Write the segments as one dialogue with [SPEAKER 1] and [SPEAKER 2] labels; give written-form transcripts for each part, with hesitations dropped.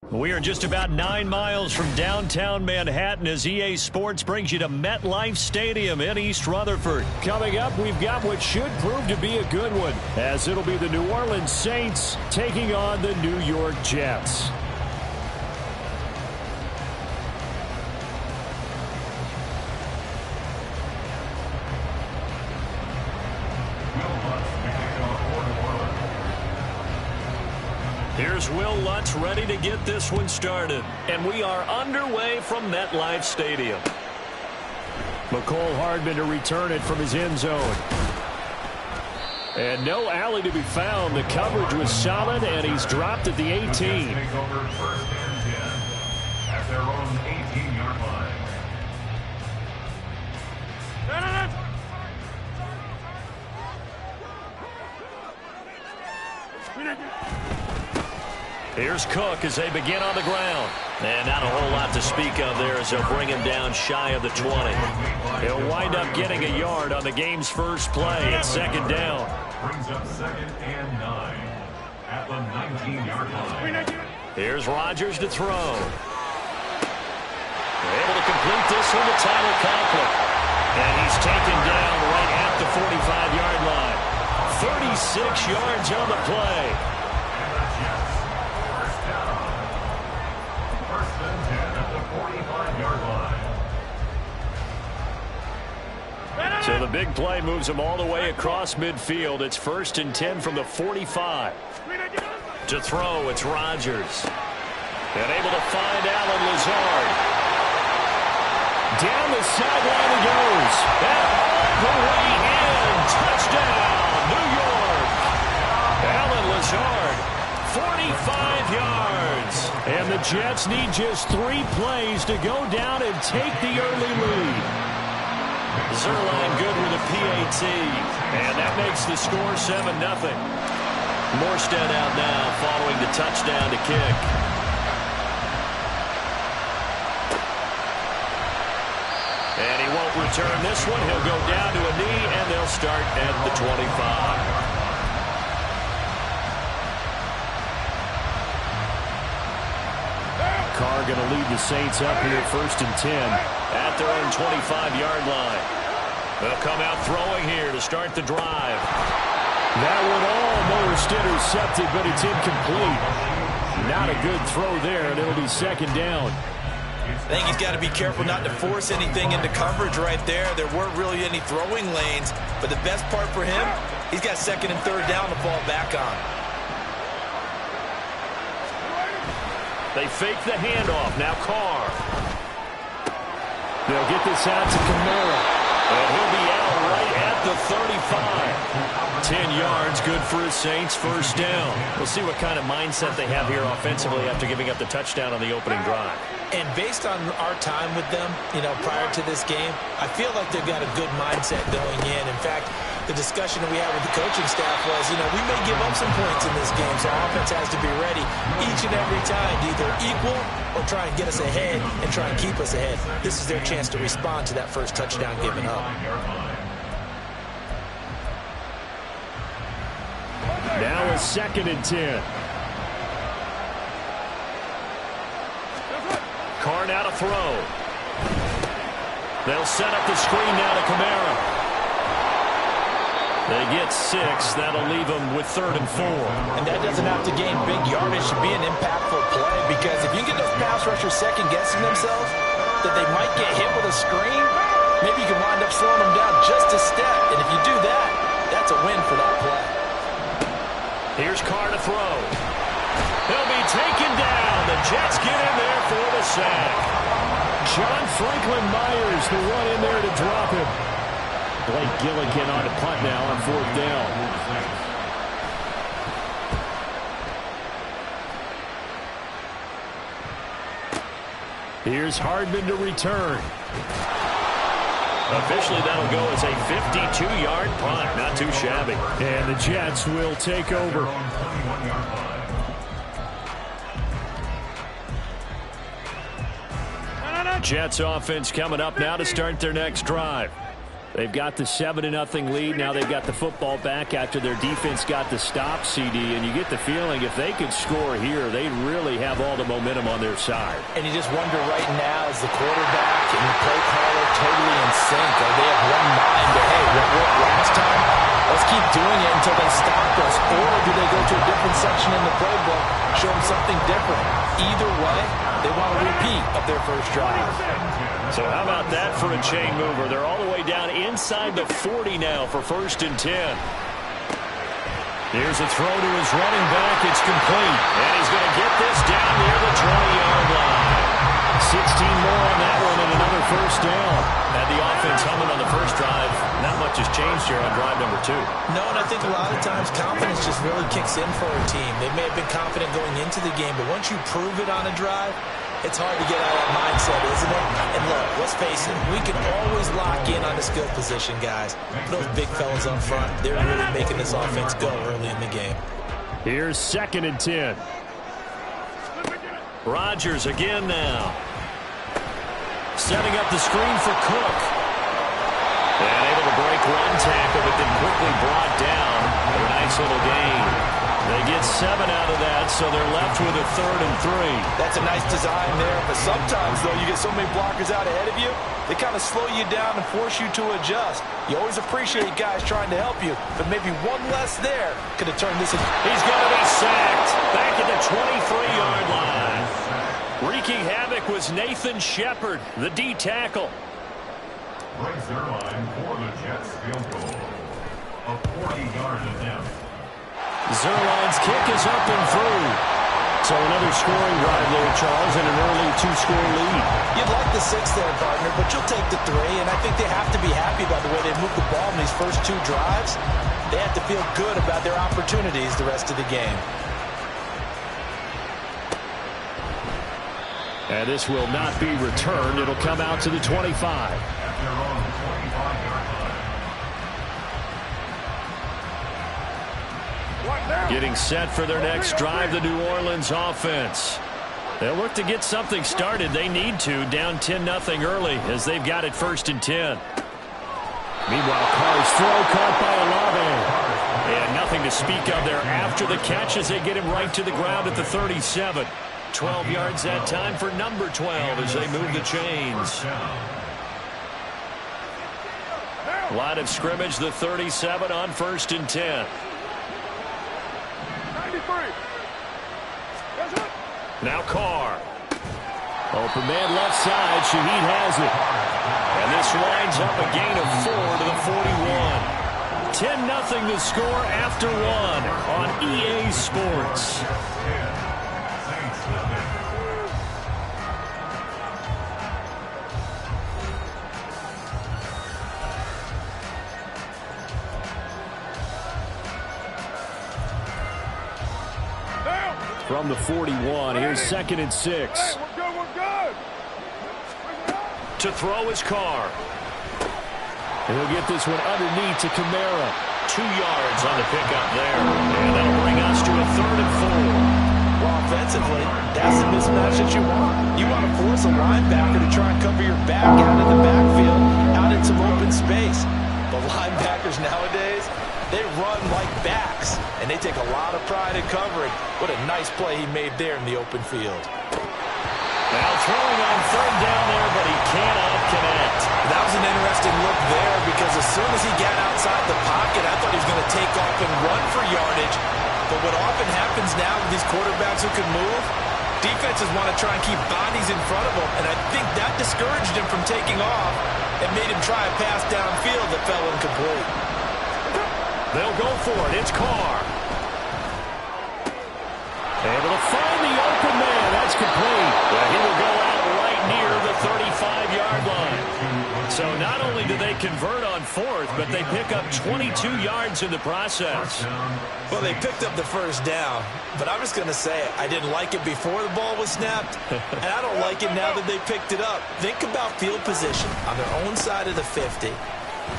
[SPEAKER 1] We are just about 9 miles from downtown Manhattan as EA Sports brings you to MetLife Stadium in East Rutherford. Coming up, we've got what should prove to be a good one, as it'll be the New Orleans Saints taking on the New York Jets. Here's Will Lutz ready to get this one started. And we are underway from MetLife Stadium. McCole Hardman to return it from his end zone. And no alley to be found. The coverage was solid, and he's dropped at the 18.
[SPEAKER 2] Take over first and 10 at their own 18-yard line.
[SPEAKER 1] Here's Cook as they begin on the ground. And not a whole lot to speak of there as they'll bring him down shy of the 20. He'll wind up getting a yard on the game's first play at second down.
[SPEAKER 2] Brings up second and 9 at the 19-yard line.
[SPEAKER 1] Here's Rodgers to throw. They're able to complete this one to Tyler Conklin. And he's taken down right at the 45-yard line. 36 yards on the play. So the big play moves him all the way across midfield. It's first and 10 from the 45. To throw, it's Rodgers. And able to find Allen Lazard. Down the sideline he goes. And all the way in. Touchdown, New York. Allen Lazard, 45 yards. And the Jets need just 3 plays to go down and take the early lead. Zerline good with a PAT, and that makes the score 7-0. Morstead out now following the touchdown to kick. And he won't return this one. He'll go down to a knee, and they'll start at the 25. Carr going to lead the Saints up here first and 10 at their own 25-yard line. They'll come out throwing here to start the drive. That one almost intercepted, but it's incomplete. Not a good throw there, and it'll be second down.
[SPEAKER 3] I think he's got to be careful not to force anything into coverage right there. There weren't really any throwing lanes, but the best part for him, he's got second and third down to fall back on.
[SPEAKER 1] They fake the handoff. Now Carr. They'll get this out to Kamara. And he'll be out right at the 35. 10 yards, good for his Saints, first down. We'll see what kind of mindset they have here offensively after giving up the touchdown on the opening drive.
[SPEAKER 3] And based on our time with them, prior to this game, I feel like they've got a good mindset going in. In fact, the discussion that we had with the coaching staff was, we may give up some points in this game, so offense has to be ready each and every time to either equal or try and get us ahead and try and keep us ahead. This is their chance to respond to that first touchdown given up.
[SPEAKER 1] Now a second and 10. Carr now to throw. They'll set up the screen now to Kamara. They get 6. That'll leave them with third and 4.
[SPEAKER 3] And that doesn't have to gain big yardage to be an impactful play, because if you get those pass rushers second-guessing themselves that they might get hit with a screen, maybe you can wind up slowing them down just a step. And if you do that, that's a win for that play.
[SPEAKER 1] Here's Carr to throw. He'll be taken down. The Jets get in there for the sack. John Franklin Myers, the one in there to drop him. Blake Gillikin on a punt now on fourth down. Here's Hardman to return. Officially, that'll go as a 52-yard punt. Not too shabby. And the Jets will take over. Jets offense coming up now to start their next drive. They've got the 7-0 lead. Now they've got the football back after their defense got the stop, CD. And you get the feeling if they could score here, they really have all the momentum on their side.
[SPEAKER 3] And you just wonder right now, is the quarterback and the play caller totally in sync? Are they have one mind to, hey, what worked last time? Let's keep doing it until they stop us. Or do they go to a different section in the playbook, show them something different? Either way, they want a repeat of their first drive.
[SPEAKER 1] So how about that for a chain mover? They're all the way down inside the 40 now for 1st and 10. Here's a throw to his running back. It's complete. And he's going to get this down near the 20-yard line. 16 more on that one and another first down. Had the offense humming on the first drive. Not much has changed here on drive number 2.
[SPEAKER 3] No, and I think a lot of times confidence just really kicks in for a team. They may have been confident going into the game, but once you prove it on a drive, it's hard to get out of that mindset, isn't it? And look, let's face it, we can always lock in on the skill position, guys. Those big fellas up front, they're really making this offense go early in the game.
[SPEAKER 1] Here's 2nd and 10. Rodgers again now. Setting up the screen for Cook. And able to break one tackle, but then quickly brought down for a nice little gain. They get 7 out of that, so they're left with a 3rd and 3.
[SPEAKER 3] That's a nice design there, but sometimes, though, you get so many blockers out ahead of you, they kind of slow you down and force you to adjust. You always appreciate guys trying to help you, but maybe one less there could have turned this into...
[SPEAKER 1] He's going to be sacked back at the 23-yard line. Wreaking havoc was Nathan Shepard, the D tackle.
[SPEAKER 2] Brings their line for the Jets field goal. A 40-yard attempt.
[SPEAKER 1] Zerline's kick is up and through. So another scoring drive there, Charles, and an early 2-score lead.
[SPEAKER 3] You'd like the 6 there, partner, but you'll take the 3, and I think they have to be happy about the way they moved the ball in these first 2 drives. They have to feel good about their opportunities the rest of the game.
[SPEAKER 1] And this will not be returned. It'll come out to the 25.
[SPEAKER 2] At their own 25-yard line.
[SPEAKER 1] Getting set for their next drive, the New Orleans offense. They'll look to get something started. They need to, down 10-0 early as they've got it 1st and 10. Meanwhile, Carr's throw caught by Olave. And nothing to speak of there after the catch as they get him right to the ground at the 37. 12 yards that time for number 12 as they move the chains. Line of scrimmage, the 37 on 1st and 10. Now Carr. Open man left side. Shaheed has it. And this winds up a gain of 4 to the 41. 10-0 the score after 1 on EA Sports. From the 41, here's 2nd and 6.
[SPEAKER 4] Hey, we're good.
[SPEAKER 1] To throw his Carr. And he'll get this one underneath to Kamara. 2 yards on the pickup there. And that'll bring us to a 3rd and 4.
[SPEAKER 3] Well, offensively, that's the mismatch that you want. You want to force a linebacker to try and cover your back out in the backfield, out in some open space. But linebackers nowadays, they run like backs, and they take a lot of pride in covering. What a nice play he made there in the open field.
[SPEAKER 1] Now throwing on 3rd down there, but he cannot connect.
[SPEAKER 3] That was an interesting look there because as soon as he got outside the pocket, I thought he was going to take off and run for yardage. But what often happens now with these quarterbacks who can move, defenses want to try and keep bodies in front of them, and I think that discouraged him from taking off and made him try a pass downfield that fell incomplete.
[SPEAKER 1] They'll go for it. It's Carr. Able to find the open man. That's complete. Well, he will go out right near the 35-yard line. So not only do they convert on 4th, but they pick up 22 yards in the process.
[SPEAKER 3] Well, they picked up the first down, but I'm just going to say it. I didn't like it before the ball was snapped, and I don't like it now that they picked it up. Think about field position on their own side of the 50.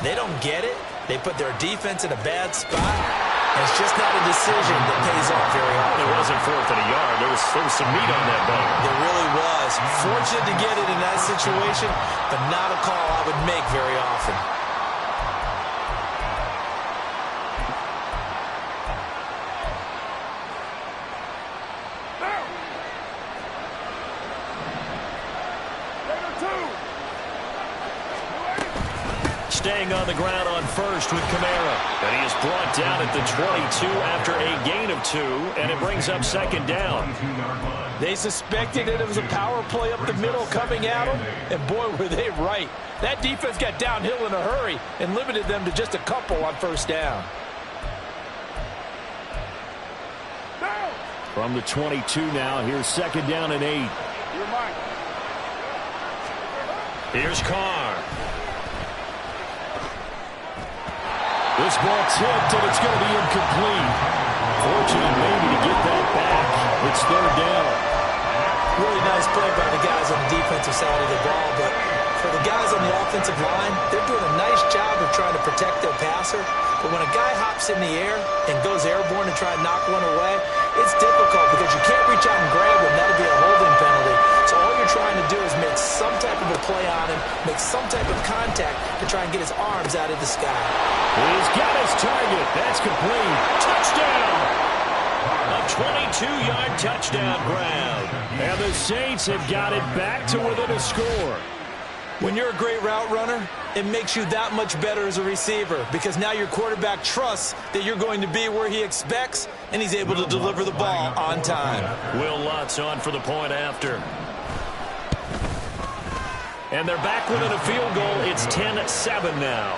[SPEAKER 3] They don't get it. They put their defense in a bad spot, and it's just not a decision that pays off very often.
[SPEAKER 1] It wasn't 4th and a yard. There was some meat on that bone.
[SPEAKER 3] There really was. Fortunate to get it in that situation, but not a call I would make very often.
[SPEAKER 1] staying on the ground on first with Kamara. And he is brought down at the 22 after a gain of 2, and it brings up second down.
[SPEAKER 3] They suspected that it was a power play up the middle coming at them, and boy, were they right. That defense got downhill in a hurry and limited them to just a couple on first down.
[SPEAKER 1] From the 22 now, here's second down and 8. Here's Carr. This ball tipped, and it's going to be incomplete. Fortunate maybe to get that back. It's third down.
[SPEAKER 3] Really nice play by the guys on the defensive side of the ball, but for the guys on the offensive line, they're doing a nice job of trying to protect their passer. But when a guy hops in the air and goes airborne to try and knock one away, it's difficult because you can't reach out and grab him. That'll be a holding penalty. So all you're trying to do is make some type of a play on him, make some type of contact to try and get his arms out of the sky.
[SPEAKER 1] He's got his target. That's complete. Touchdown! A 22-yard touchdown grab. And the Saints have got it back to within a score.
[SPEAKER 3] When you're a great route runner, it makes you that much better as a receiver because now your quarterback trusts that you're going to be where he expects, and he's able to deliver the ball on time.
[SPEAKER 1] Will Lutz on for the point after. And they're back within a field goal. It's 10-7 now.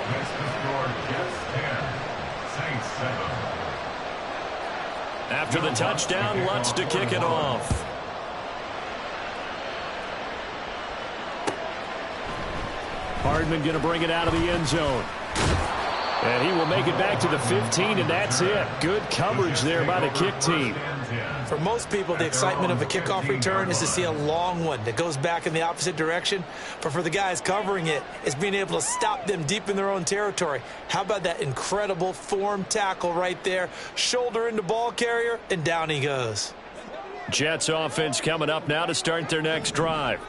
[SPEAKER 1] After the touchdown, Lutz to kick it off. Hardman going to bring it out of the end zone. And he will make it back to the 15, and that's it. Good coverage there by the kick team.
[SPEAKER 3] For most people, the excitement of a kickoff return is to see a long one that goes back in the opposite direction. But for the guys covering it, it's being able to stop them deep in their own territory. How about that incredible form tackle right there? Shoulder into ball carrier, and down he goes.
[SPEAKER 1] Jets offense coming up now to start their next drive.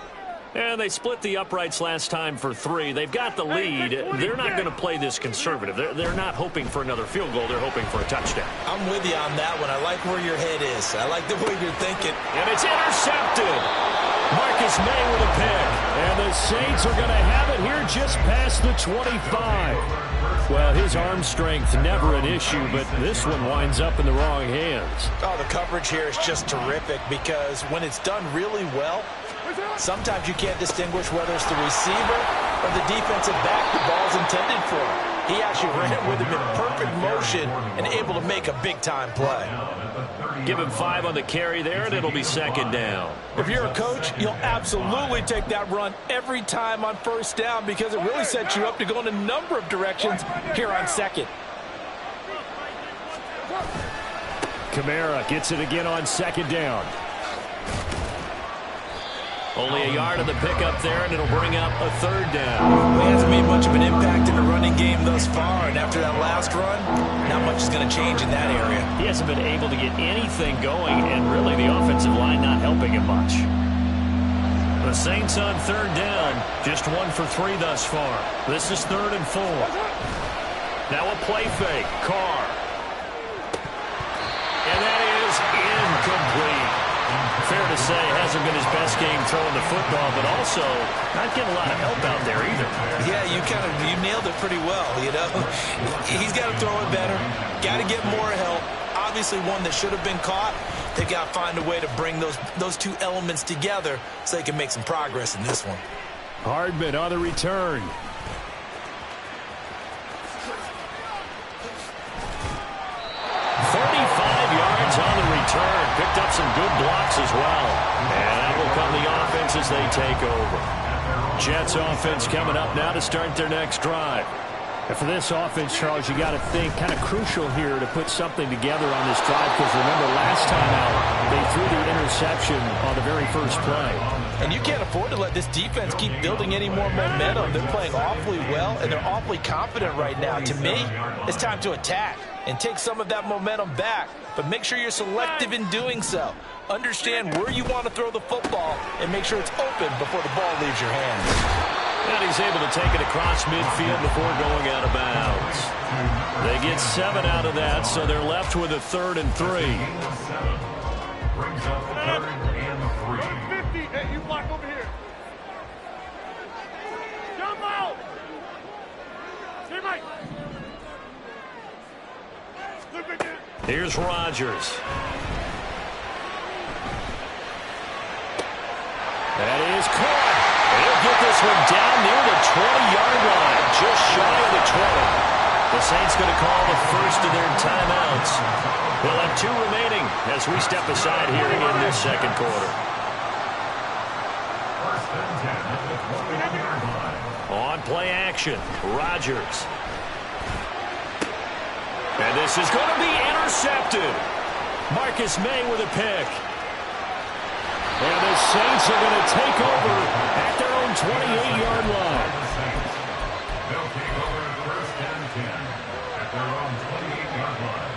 [SPEAKER 1] And they split the uprights last time for 3. They've got the lead. They're not going to play this conservative. They're not hoping for another field goal. They're hoping for a touchdown.
[SPEAKER 3] I'm with you on that one. I like where your head is. I like the way you're thinking.
[SPEAKER 1] And it's intercepted. Marcus May with a pick. And the Saints are going to have it here just past the 25. Well, his arm strength never an issue, but this one winds up in the wrong hands.
[SPEAKER 3] Oh, the coverage here is just terrific because when it's done really well, sometimes you can't distinguish whether it's the receiver or the defensive back the ball's intended for. He actually ran with him in perfect motion and able to make a big-time play.
[SPEAKER 1] Give him 5 on the carry there, and it'll be second down.
[SPEAKER 3] If you're a coach, you'll absolutely take that run every time on first down because it really sets you up to go in a number of directions here on second.
[SPEAKER 1] Kamara gets it again on second down. Only a yard of the pickup there, and it'll bring up a third down.
[SPEAKER 3] He hasn't made much of an impact in the running game thus far, and after that last run, not much is going to change in that area.
[SPEAKER 1] He hasn't been able to get anything going, and really the offensive line not helping him much. The Saints on third down, just 1 for 3 thus far. This is 3rd and 4. Now a play fake, Carr. And that is incomplete. Fair to say, hasn't been his best game throwing the football, but also not getting a lot of help out there either.
[SPEAKER 3] Yeah, you nailed it pretty well, you know. He's got to throw it better, got to get more help. Obviously one that should have been caught. They've got to find a way to bring those two elements together so they can make some progress in this one.
[SPEAKER 1] Hardman on the return. On the return, picked up some good blocks as well. And that will come the offense as they take over. Jets offense coming up now to start their next drive. And for this offense, Charles, you got to think kind of crucial here to put something together on this drive because remember last time out, they threw the interception on the very first play.
[SPEAKER 3] And you can't afford to let this defense keep building any more momentum. They're playing awfully well, and they're awfully confident right now. To me, it's time to attack and take some of that momentum back. But make sure you're selective in doing so. Understand where you want to throw the football and make sure it's open before the ball leaves your hands.
[SPEAKER 1] And he's able to take it across midfield before going out of bounds. They get 7 out of that, so they're left with a 3rd and 3.
[SPEAKER 2] Brings up 3rd and 3.
[SPEAKER 4] 50. Hey, you block over here. Jump out.
[SPEAKER 1] Here's Rodgers. That is caught. He'll get this one down near the 20-yard line, just shy of the 20. The Saints going to call the first of their timeouts. They'll have 2 remaining as we step aside here in this second quarter. On play action, Rodgers. And this is going to be intercepted. Marcus May with a pick. And the Saints are going to take over at their own 28-yard line.
[SPEAKER 2] They'll take over first and 10 at their own 28-yard line.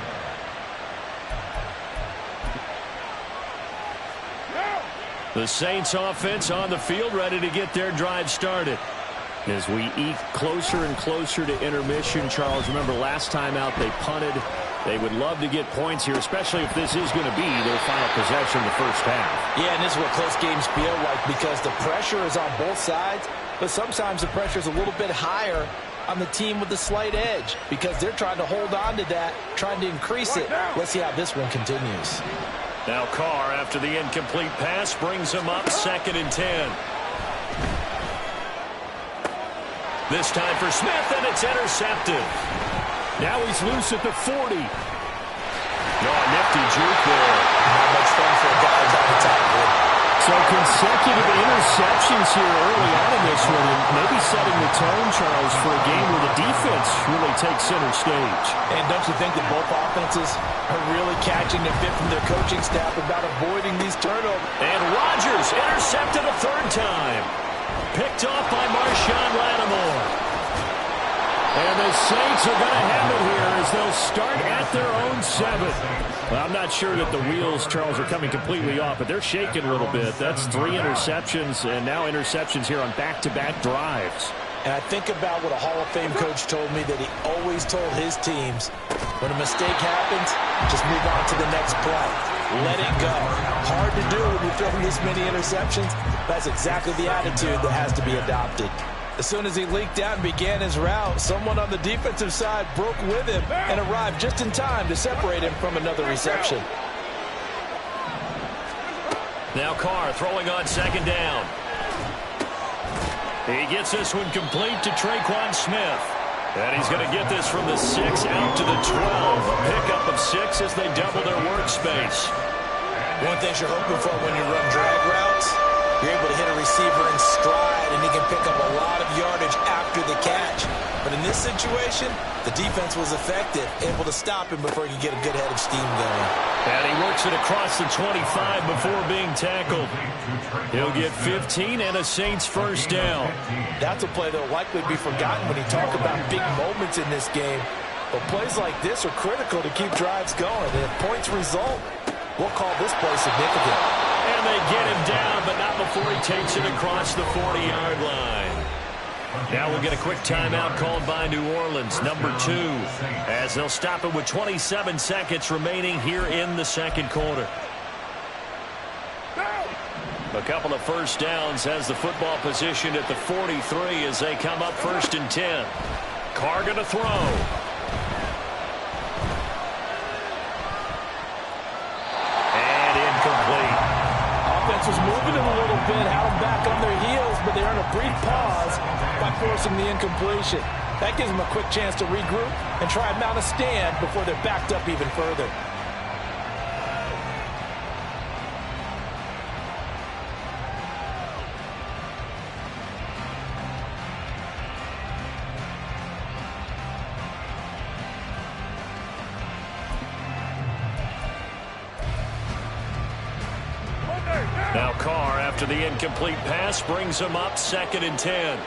[SPEAKER 1] The Saints offense on the field, ready to get their drive started. As we eke closer and closer to intermission, Charles, remember last time out they punted. They would love to get points here, especially if this is going to be their final possession in the first half.
[SPEAKER 3] Yeah, and this is what close games feel like because the pressure is on both sides, but sometimes the pressure is a little bit higher on the team with the slight edge because they're trying to hold on to that, trying to increase it. Let's see how this one continues.
[SPEAKER 1] Now Carr, after the incomplete pass, brings him up 2nd and 10. This time for Smith, and it's intercepted. Now he's loose at the 40. Nifty juke there.
[SPEAKER 3] Not much fun for a guy who's on the top board.
[SPEAKER 1] So consecutive interceptions here early on in this one, and maybe setting the tone, Charles, for a game where the defense really takes center stage.
[SPEAKER 3] And don't you think that both offenses are really catching the fit from their coaching staff about avoiding these turnovers?
[SPEAKER 1] And Rodgers intercepted a 3rd time. Picked off by Marshawn Lattimore. And the Saints are going to have it here as they'll start at their own 7. Well, I'm not sure that the wheels, Charles, are coming completely off, but they're shaking a little bit. That's 3 interceptions, and now interceptions here on back-to-back drives.
[SPEAKER 3] And I think about what a Hall of Fame coach told me that he always told his teams, when a mistake happens, just move on to the next play. Let it go. Hard to do when you're throwing this many interceptions. That's exactly the attitude that has to be adopted. As soon as he leaked out and began his route, someone on the defensive side broke with him and arrived just in time to separate him from another reception.
[SPEAKER 1] Now Carr throwing on 2nd down. He gets this one complete to Traquan Smith. And he's going to get this from the 6 out to the 12. A pickup of 6 as they double their workspace.
[SPEAKER 3] One thing you're hoping for when you run drag routes, you're able to hit a receiver in stride, and he can pick up a lot of yardage after the catch. But in this situation, the defense was effective, able to stop him before he could get a good head of steam going.
[SPEAKER 1] And he works it across the 25 before being tackled. He'll get 15 and a Saints 1st down.
[SPEAKER 3] That's a play that will likely be forgotten when you talk about big moments in this game. But plays like this are critical to keep drives going. And if points result, we'll call this play significant.
[SPEAKER 1] And they get him down, but not before he takes it across the 40-yard line. Now we'll get a quick timeout called by New Orleans, number 2, as they'll stop it with 27 seconds remaining here in the second quarter. A couple of first downs has the football position at the 43 as they come up 1st and 10. Carr going to throw.
[SPEAKER 3] Was moving it a little bit, had them back on their heels, but they earned a brief pause by forcing the incompletion. That gives them a quick chance to regroup and try and mount a stand before they're backed up even further.
[SPEAKER 1] Now Carr, after the incomplete pass, brings him up 2nd and 10.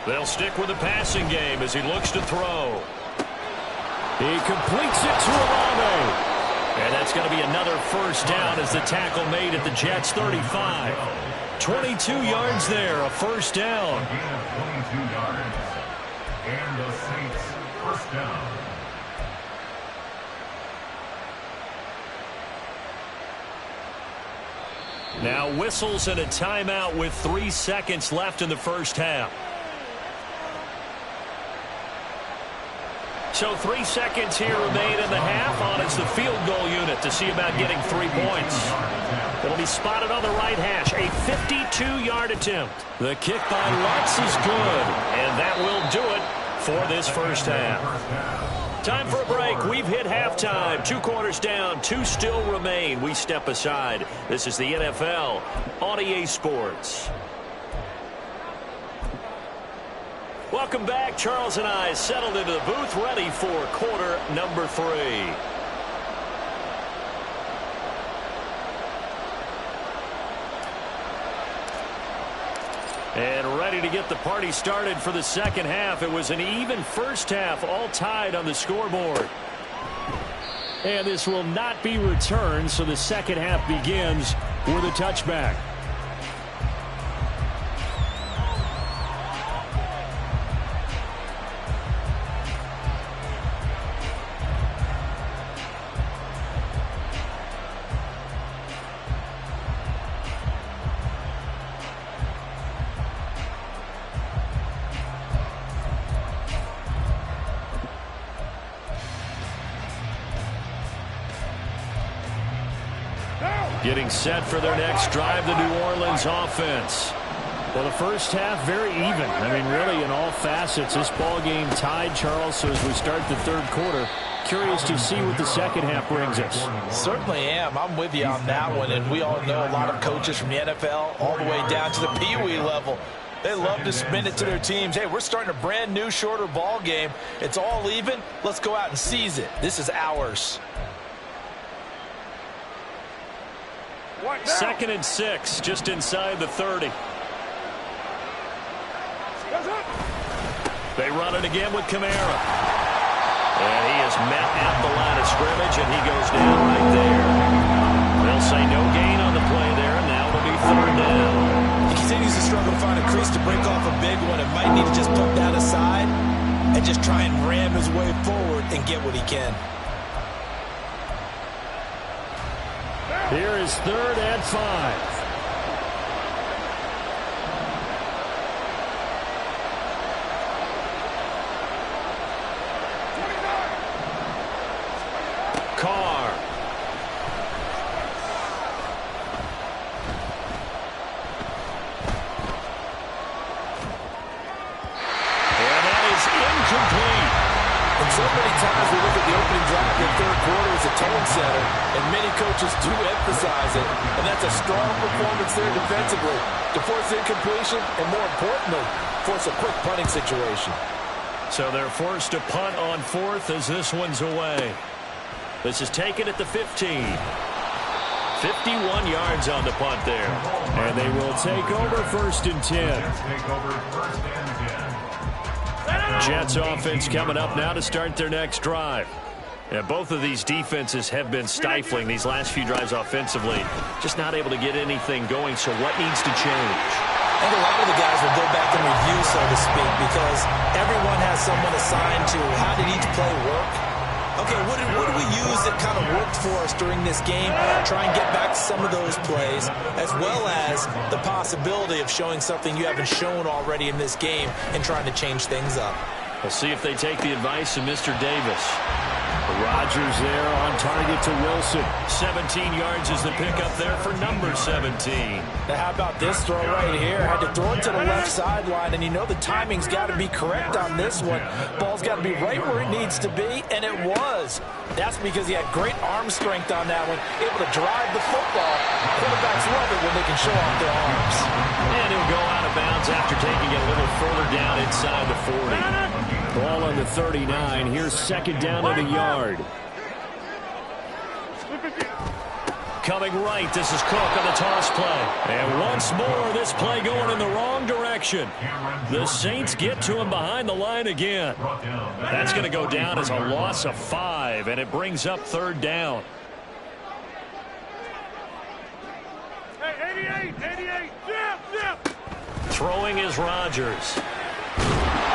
[SPEAKER 1] They'll stick with the passing game as he looks to throw. He completes it to Olave. And that's going to be another 1st down as the tackle made at the Jets' 35. 22 yards there, a 1st down.
[SPEAKER 2] 22 yards. And the Saints 1st down.
[SPEAKER 1] Now whistles and a timeout with 3 seconds left in the first half. So 3 seconds here remain in the half on it's the field goal unit to see about getting 3 points. It'll be spotted on the right hash. A 52-yard attempt. The kick by Lutz is good. And that will do it for this first half. Time for a break. We've hit halftime. 2 quarters down. 2 still remain. We step aside. This is the NFL on EA Sports. Welcome back. Charles and I settled into the booth, ready for quarter number 3. And ready to get the party started for the second half. It was an even first half, all tied on the scoreboard. And this will not be returned, so the second half begins with a touchback. Getting set for their next drive, the New Orleans offense. Well, the first half, very even. I mean, really, in all facets, this ball game tied, Charles. So as we start the third quarter, curious to see what the second half brings us.
[SPEAKER 3] Certainly am. I'm with you on that one. And we all know a lot of coaches from the NFL all the way down to the Pee Wee level. They love to spin it to their teams. Hey, we're starting a brand new, shorter ball game. It's all even. Let's go out and seize it. This is ours.
[SPEAKER 1] 2nd and 6, just inside the 30. They run it again with Kamara. And he is met at the line of scrimmage, and he goes down right there. They'll say no gain on the play there, and now it'll be 3rd down.
[SPEAKER 3] He continues to struggle to find a crease to break off a big one. It might need to just put that aside and just try and ram his way forward and get what he can.
[SPEAKER 1] Here is 3rd and 5. Carr. And that is incomplete.
[SPEAKER 3] And so many times we look at the opening drive in the third quarter as a tone setter, and many coaches do emphasize it, and that's a strong performance there defensively to force incompletion and, more importantly, force a quick punting situation.
[SPEAKER 1] So they're forced to punt on 4th as this one's away. This is taken at the 15. 51 yards on the punt there. And they will take over 1st and 10. Jets offense coming up now to start their next drive. Yeah, both of these defenses have been stifling these last few drives offensively. Just not able to get anything going, so what needs to change?
[SPEAKER 3] I think a lot of the guys will go back and review, so to speak, because everyone has someone assigned to how did each play work. Okay, what did we use that kind of worked for us during this game? Try and get back to some of those plays, as well as the possibility of showing something you haven't shown already in this game and trying to change things up.
[SPEAKER 1] We'll see if they take the advice of Mr. Davis. Rodgers there on target to Wilson. 17 yards is the pickup there for number 17.
[SPEAKER 3] Now how about this throw right here? Had to throw it to the left sideline, and you know the timing's got to be correct on this one. Ball's got to be right where it needs to be, and it was. That's because he had great arm strength on that one, able to drive the football. Quarterbacks love it when they can show off their arms.
[SPEAKER 1] And he'll go out of bounds after taking it a little further down inside the 40. Ball on the 39. Here's 2nd down and a yard. Coming right, this is Cook on the toss play. And once more, this play going in the wrong direction. The Saints get to him behind the line again. That's going to go down as a loss of 5, and it brings up 3rd down. Hey, 88, throwing is Rodgers.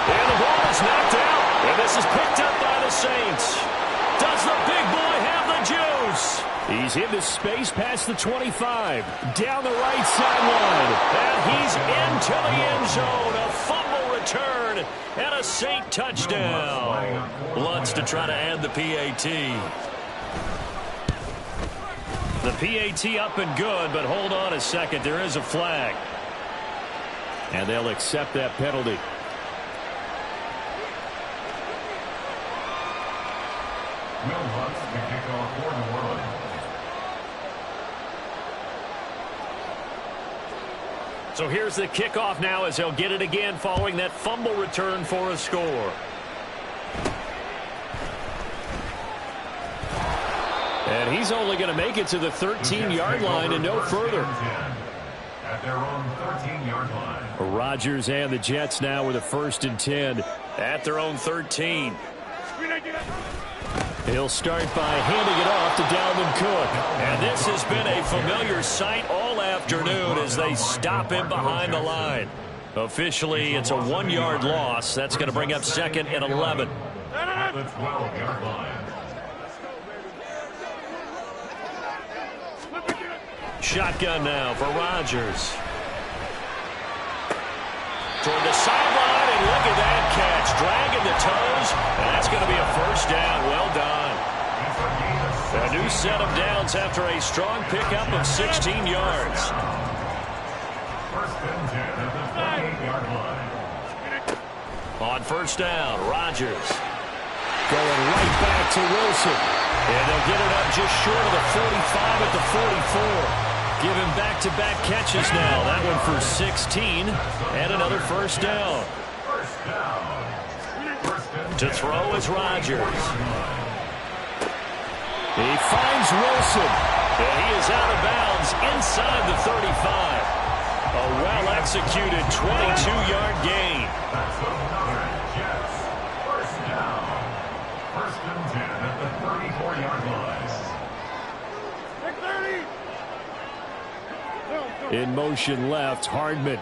[SPEAKER 1] And the ball is knocked out. And this is picked up by the Saints. Does the big boy have the juice? He's into space past the 25. Down the right sideline. And he's into the end zone. A fumble return, and a Saint touchdown. Lutz to try to add the PAT. The PAT up and good, but hold on a second. There is a flag. And they'll accept that penalty.
[SPEAKER 2] Will Lutz to kick off for New Orleans.
[SPEAKER 1] So here's the kickoff now as they'll get it again following that fumble return for a score. And he's only going to make it to the 13-yard line and no further.
[SPEAKER 2] At their own 13-yard line.
[SPEAKER 1] Rodgers and the Jets now with a 1st and 10 at their own 13. He'll start by handing it off to Dalvin Cook. And this has been a familiar sight all afternoon as they stop him behind the line. Officially, it's a 1-yard loss. That's going to bring up 2nd and 11.
[SPEAKER 2] At the 12-yard line.
[SPEAKER 1] Shotgun now for Rodgers. Toward the sideline, and look at that catch. Dragging the toes, and that's going to be a 1st down. Well done. A new set of downs after a strong pickup of 16 yards.
[SPEAKER 2] 1st and 10 at the 28-yard line.
[SPEAKER 1] On 1st down, Rodgers. Going right back to Wilson. And they'll get it up just short of the 45 at the 44. Give him back-to-back catches now. That one for 16 and another 1st down. To throw is Rodgers. He finds Wilson. And he is out of bounds inside the 35. A well-executed 22-yard gain.
[SPEAKER 2] That's another Jets 1st down. 1st and 10 at the 34-yard line.
[SPEAKER 1] In motion left, Hardman.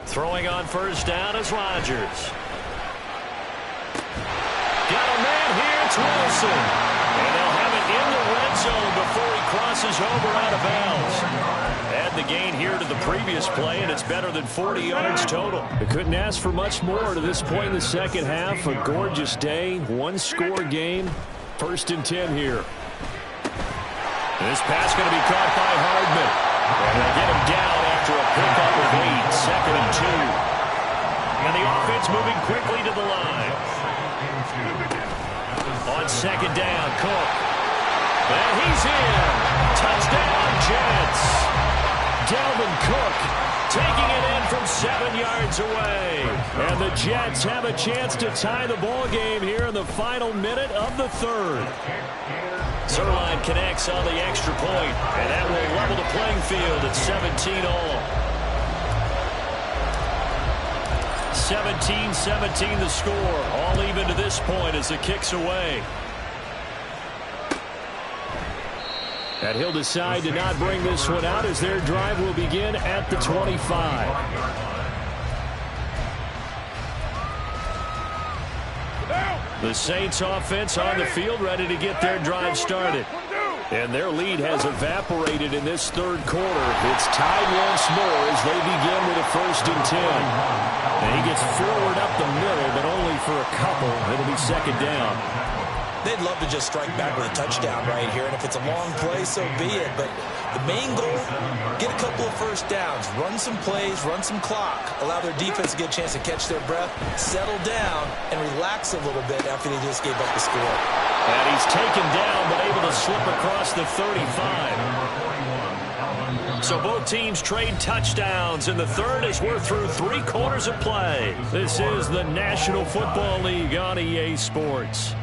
[SPEAKER 1] Throwing on 1st down is Rodgers. Got a man here, it's Wilson. And they'll have it in the red zone before he crosses over out of bounds. Add the gain here to the previous play, and it's better than 40 yards total. They couldn't ask for much more to this point in the second half. A gorgeous day, 1-score game. 1st and 10 here. This pass going to be caught by Hardman. And they'll get him down after a pickup of 8, 2nd and 2. And the offense moving quickly to the line. On 2nd down, Cook. And he's in. Touchdown, Jets. Dalvin Cook taking it in from 7 yards away. And the Jets have a chance to tie the ball game here in the final minute of the 3rd. Zerline connects on the extra point, and that will level the playing field at 17 all. 17-17 the score, all even to this point as the kick's away. And he'll decide to not bring this one out as their drive will begin at the 25. The Saints offense on the field ready to get their drive started. And their lead has evaporated in this 3rd quarter. It's tied once more as they begin with a 1st and 10. And he gets forward up the middle, but only for a couple. It'll be 2nd down.
[SPEAKER 3] They'd love to just strike back with a touchdown right here, and if it's a long play, so be it. But the main goal, get a couple of 1st downs, run some plays, run some clock, allow their defense to get a chance to catch their breath, settle down, and relax a little bit after they just gave up the score.
[SPEAKER 1] And he's taken down, but able to slip across the 35. So both teams trade touchdowns in the 3rd as we're through 3 quarters of play. This is the National Football League on EA Sports.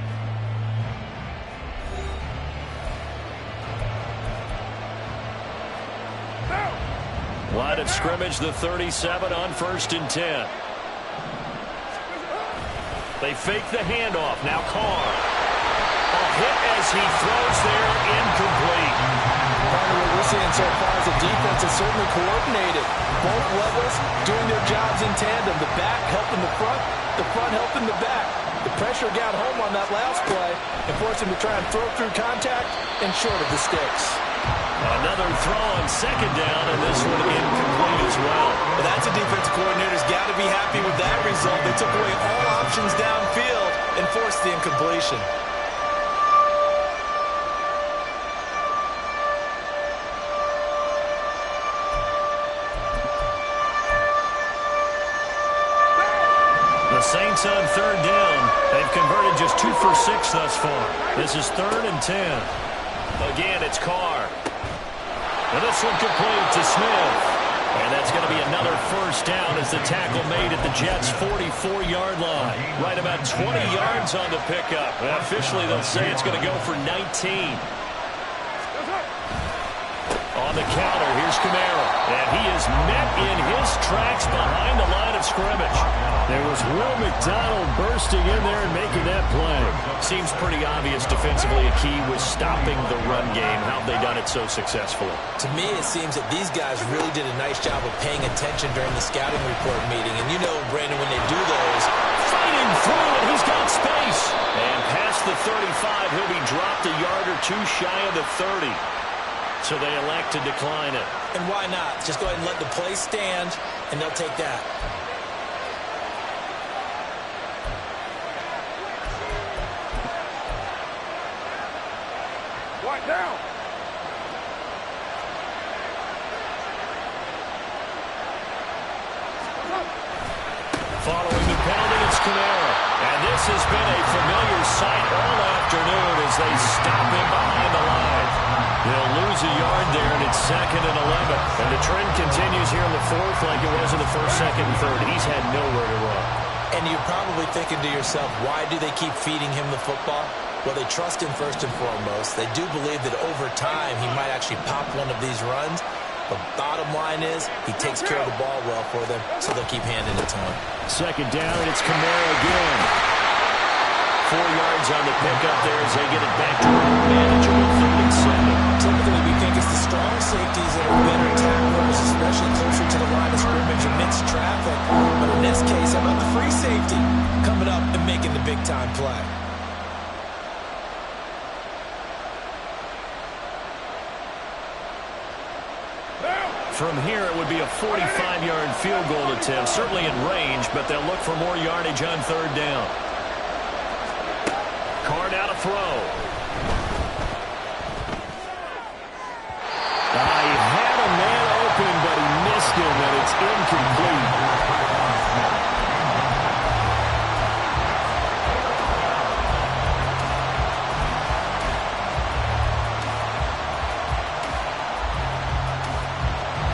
[SPEAKER 1] Line of scrimmage, the 37 on 1st and 10. They fake the handoff. Now Carr. A hit as he throws there, incomplete.
[SPEAKER 3] Part of what we're seeing so far is the defense is certainly coordinated. Both levels doing their jobs in tandem. The back helping the front helping the back. The pressure got home on that last play and forced him to try and throw through contact and short of the sticks.
[SPEAKER 1] Another throw on second down, and this one incomplete as well.
[SPEAKER 3] Well, that's a defensive coordinator's got to be happy with that result. They took away all options downfield and forced the incompletion.
[SPEAKER 1] The Saints on third down. They've converted just 2 for 6 thus far. This is 3rd and 10. Again, it's Carr. And this one complete to Smith. And that's going to be another first down as the tackle made at the Jets' 44-yard line. Right about 20 yards on the pickup. Officially, they'll say it's going to go for 19. On the counter, here's Kamara. And he is met in his tracks behind the line of scrimmage. There was Will McDonald bursting in there and making that play. Seems pretty obvious defensively a key was stopping the run game. How have they done it so successfully?
[SPEAKER 3] To me, it seems that these guys really did a nice job of paying attention during the scouting report meeting. And you know, Brandon, when they do those,
[SPEAKER 1] fighting through it, he's got space. And past the 35, he'll be dropped a yard or two shy of the 30. So they elect to decline it.
[SPEAKER 3] And why not? Just go ahead and let the play stand, and they'll take that.
[SPEAKER 4] Right down.
[SPEAKER 1] Following the penalty, it's Kamara. And this has been a familiar sight all afternoon as they stop him behind the line. They'll lose a yard there, and it's 2nd and 11. And the trend continues here in the 4th like it was in the 1st, 2nd, and 3rd. He's had nowhere to run.
[SPEAKER 3] And you're probably thinking to yourself, why do they keep feeding him the football? Well, they trust him first and foremost. They do believe that over time he might actually pop one of these runs. But bottom line is he takes care of the ball well for them, so they'll keep handing it to him.
[SPEAKER 1] 2nd down, and it's Kamara again. 4 yards on the pickup there as they get it back to a manageable 3rd and 7.
[SPEAKER 3] Typically, we think it's the strong safeties that are better tacklers, especially closer to the line of scrimmage amidst traffic. But in this case, how about the free safety coming up and making the big-time play?
[SPEAKER 1] From here, it would be a 45-yard field goal attempt, certainly in range, but they'll look for more yardage on 3rd down. Carr out to throw. He had a man open, but he missed him, and it's incomplete.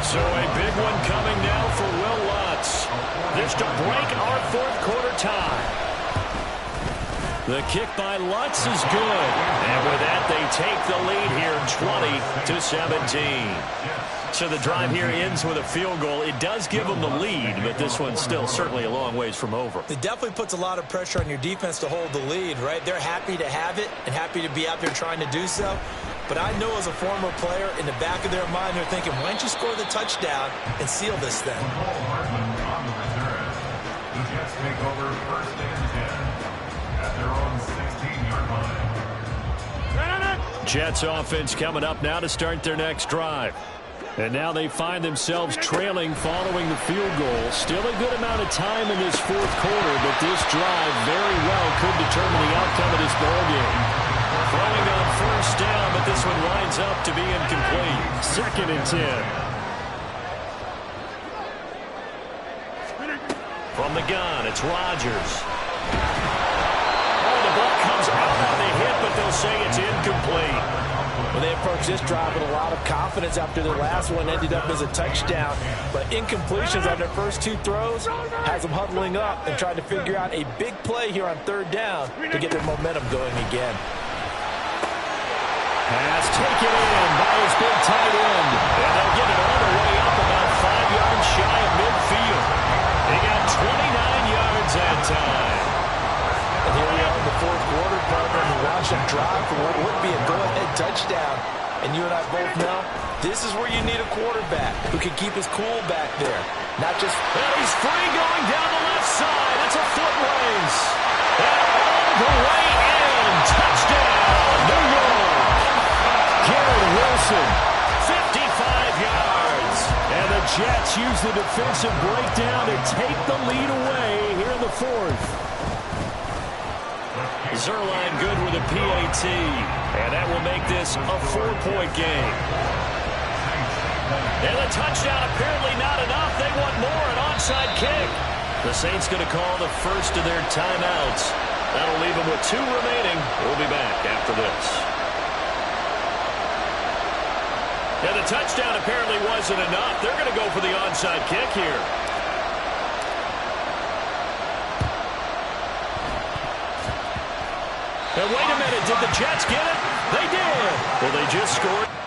[SPEAKER 1] So a big one coming now for Will Lutz. This to break our 4th quarter tie. The kick by Lutz is good. And with that, they take the lead here 20-17. So the drive here ends with a field goal. It does give them the lead, but this one's still certainly a long ways from over.
[SPEAKER 3] It definitely puts a lot of pressure on your defense to hold the lead, right? They're happy to have it and happy to be out there trying to do so. But I know as a former player, in the back of their mind, they're thinking, why don't you score the touchdown and seal this thing?
[SPEAKER 2] The Jets take over 1st and 10 at their own 16-yard line.
[SPEAKER 1] Jets offense coming up now to start their next drive. And now they find themselves trailing following the field goal. Still a good amount of time in this 4th quarter, but this drive very well could determine the outcome of this ballgame. Throwing on 1st down, but this one winds up to be incomplete. 2nd and 10. From the gun, it's Rodgers. Oh, the ball comes out on the hit, but they'll say it's incomplete.
[SPEAKER 3] Well, they approached this drive with a lot of confidence after their last one ended up as a touchdown. But incompletions on their first 2 throws has them huddling up and trying to figure out a big play here on 3rd down to get their momentum going again.
[SPEAKER 1] Pass taken in by his big tight end. And they'll get it all the way up about 5 yards shy of midfield. They got 29 yards that time.
[SPEAKER 3] And here we are in the 4th quarter, partner, and watch them drive for what would be a go-ahead touchdown. And you and I both know this is where you need a quarterback who can keep his cool back there. Not just...
[SPEAKER 1] And he's free going down the left side. It's a foot race. And all the way in. Touchdown, New York. Garrett Wilson Jets use the defensive breakdown to take the lead away here in the fourth. Zerline good with a PAT, and that will make this a 4-point game. And the touchdown apparently not enough. They want more, an onside kick. The Saints going to call the first of their timeouts. That'll leave them with 2 remaining. We'll be back after this. And the touchdown apparently wasn't enough. They're going to go for the onside kick here. And wait a minute, did the Jets get it? They did. Well, they just scored.